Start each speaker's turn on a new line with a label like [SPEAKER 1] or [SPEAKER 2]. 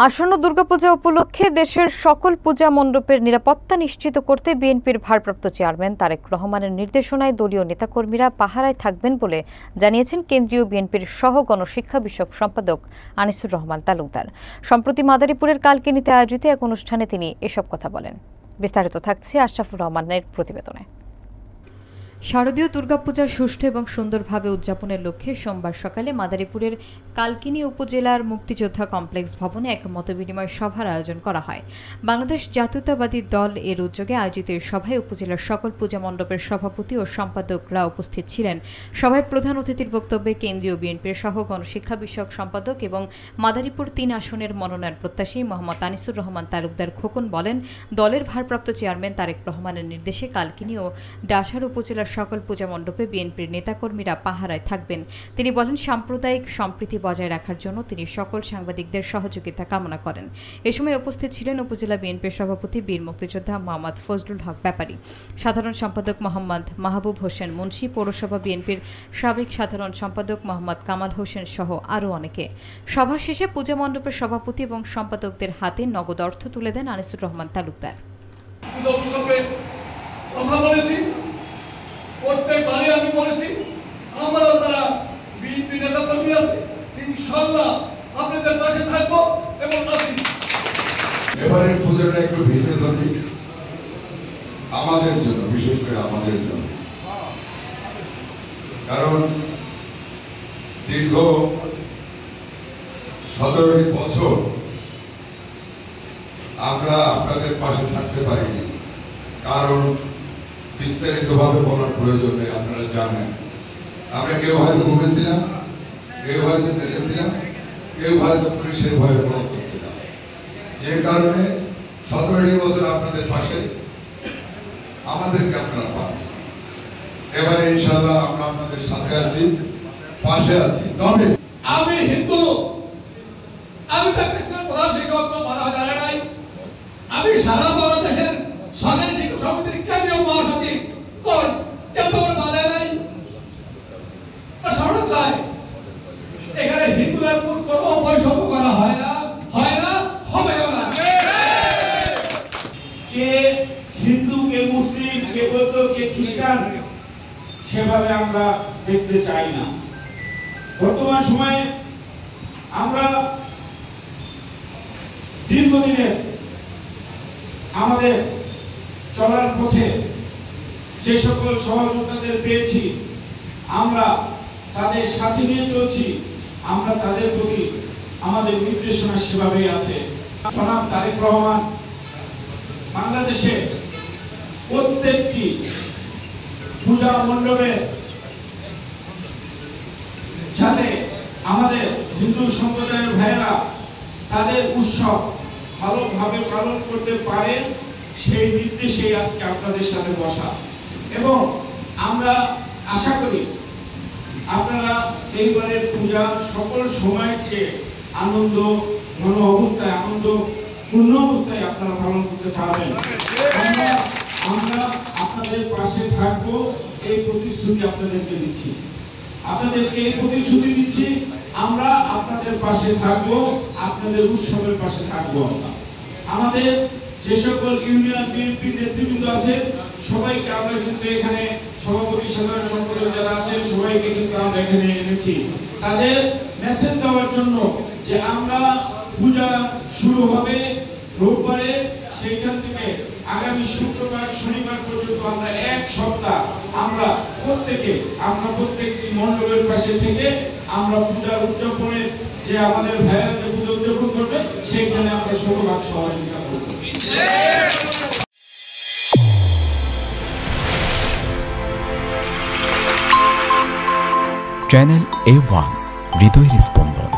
[SPEAKER 1] আসন্ন দুর্গাপূজা উপলক্ষে দেশের সকল পূজা মণ্ডপের নিরাপত্তা নিশ্চিত করতে বিএনপির ভারপ্রাপ্ত চেয়ারম্যান তারেক রহমানের নির্দেশনায় দলীয় নেতাকর্মীরা পাহারায় থাকবেন বলে জানিয়েছেন কেন্দ্রীয় বিএনপির সহ গণশিক্ষা বিষয়ক সম্পাদক আনিসুর রহমান তালুকদার। সম্প্রতি মাদারীপুরের কালকিনিতে আয়োজিত এক অনুষ্ঠানে তিনি এসব কথা বলেন। বিস্তারিত থাকছে আশরাফুর রহমানের প্রতিবেদনে। শারদীয় দুর্গাপূজা সুষ্ঠু এবং সুন্দরভাবে উদযাপনের লক্ষ্যে সোমবার সকালে মাদারীপুরের কালকিনি উপজেলার মুক্তিযোদ্ধা কমপ্লেক্স ভবনে এক মতবিনিময় সভার আয়োজন করা হয়। বাংলাদেশ জাতীয়তাবাদী দল এর উদ্যোগে আয়োজিত এই সভায় উপজেলার সকল পূজা মণ্ডপের সভাপতি ও সম্পাদকরা উপস্থিত ছিলেন। সভায় প্রধান অতিথির বক্তব্যে কেন্দ্রীয় বিএনপির সহ গণশিক্ষা বিষয়ক সম্পাদক এবং মাদারীপুর ৩ আসনের মনোনয়ন প্রত্যাশী মোহাম্মদ আনিসুর রহমান তালুকদার খোকন বলেন, দলের ভারপ্রাপ্ত চেয়ারম্যান তারেক রহমানের নির্দেশে কালকিনি ও ডাসার উপজেলার সকল পূজা মণ্ডপে বিএনপির নেতাকর্মীরা পাহারায় থাকবেন। তিনি বলেন, সাম্প্রদায়িক সম্প্রীতি বজায় রাখার জন্য তিনি সকল সাংবাদিকদের সহযোগিতা কামনা করেন। এ সময় উপস্থিত ছিলেন উপজেলা বিএনপির সভাপতি বীর মুক্তিযোদ্ধা মোহাম্মদ ফজলুল হক ব্যাপারী, সাধারণ সম্পাদক মোহাম্মদ মাহবুব হোসেন মুন্সি, পৌরসভা বিএনপির সাবেক সাধারণ সম্পাদক মোহাম্মদ কামাল হোসেন সহ আরও অনেকে। সভা শেষে পূজা মণ্ডপের সভাপতি এবং সম্পাদকদের হাতে নগদ অর্থ তুলে দেন আনিসুর রহমান তালুকদার।
[SPEAKER 2] প্রত্যেকবারই আমি বলেছি, আমরা তারা বিএনপি নেতা কর্মী আছে, ইনশাআল্লাহ আপনাদের পাশে থাকবো এবং আছি।
[SPEAKER 3] এবারের পূজাটা একটু ভিন্নধর্মী আমাদের জন্য, বিশেষ করে আমাদের জন্য, কারণ দীর্ঘ 17টি বছর আমরা আপনাদের পাশে থাকতে পারিনি। কারণ বিস্তারিতভাবে বলার প্রয়োজন নেই, আপনারা জানেন। আমরা কেউ হয়তো ঘুমেছিলাম, কেউ হয়তো জেনেছিলাম, কেউ হয়তো পুলিশের ভয়ে বড় করছিলাম, যে কারণে 17টি বছর আপনাদের পাশে আমাদেরকে আপনারা পান। এবারে ইনশাআল্লাহ আমরা আপনাদের সাথে আছি, পাশে আছি। তবে
[SPEAKER 2] আমি হিন্দু, আমি প্রধান শিক্ষক বাধা জানা নাই, আমি সারা বাংলাদেশের সরকারি শিক্ষক সমিতির কেন্দ্রীয় মহাসচিব, বাধা নাই। এখানে হিন্দুদের কোনো বৈষম্য করা হয় না, হবেও না।
[SPEAKER 4] কে হিন্দু, কে মুসলিম, কে বৌদ্ধ, কে খ্রিস্টান, সেভাবে আমরা দেখতে চাই না। বর্তমান সময়ে আমরা দীর্ঘদিনের আমাদের চলার পথে যে সকল সহযোগিতাদের পেয়েছি, আমরা তাদের সাথে নিয়ে চলছি। আমরা তাদের প্রতি আমাদের নির্দেশনা সেভাবেই আছে। জনাব তারেক রহমান বাংলাদেশে প্রত্যেকটি পূজা মণ্ডপে যাতে আমাদের হিন্দু সম্প্রদায়ের ভাইয়েরা তাদের উৎসব ভালোভাবে পালন করতে পারে, সেই নির্দেশেই আজকে আপনাদের সাথে বসা। এবং আমরা আশা করি আপনারা এইবারের পূজা সকল সময়ের চেয়ে আনন্দ ঘন অবস্থায়, আনন্দপূর্ণ অবস্থায় আপনারা পালন করতে পারবেন। আমরা আপনাদের পাশে থাকবো, এই প্রতিশ্রুতি আপনাদেরকে দিচ্ছি। আপনাদেরকে এই প্রতিশ্রুতি দিচ্ছি, আমরা আপনাদের পাশে থাকবো, আপনাদের উৎসবের পাশে থাকবো। আমাদের যে সকল ইউনিয়ন বিএনপি নেতৃবৃন্দ আছে, সবাইকে আমরা কিন্তু এখানে সভাপতি, সাধারণ সম্পাদক যারা আছেন, সবাইকে কিন্তু আমরা এখানে এনেছি তাদের মেসেজ দেওয়ার জন্য যে আমরা পূজা শুরু হবে রোববারে, সেইখান থেকে আগামী শুক্রবার, শনিবার পর্যন্ত আমরা এক সপ্তাহ আমরা প্রত্যেকটি মণ্ডপের পাশে থেকে আমরা পূজা উদযাপনের যে আমাদের ভাইয়েরা যে পূজা উদযাপন করবে, সেইখানে আমরা শতভাগ সহযোগিতা করব।
[SPEAKER 5] চ্যানেল A1 হৃদয়ের স্পন্দন।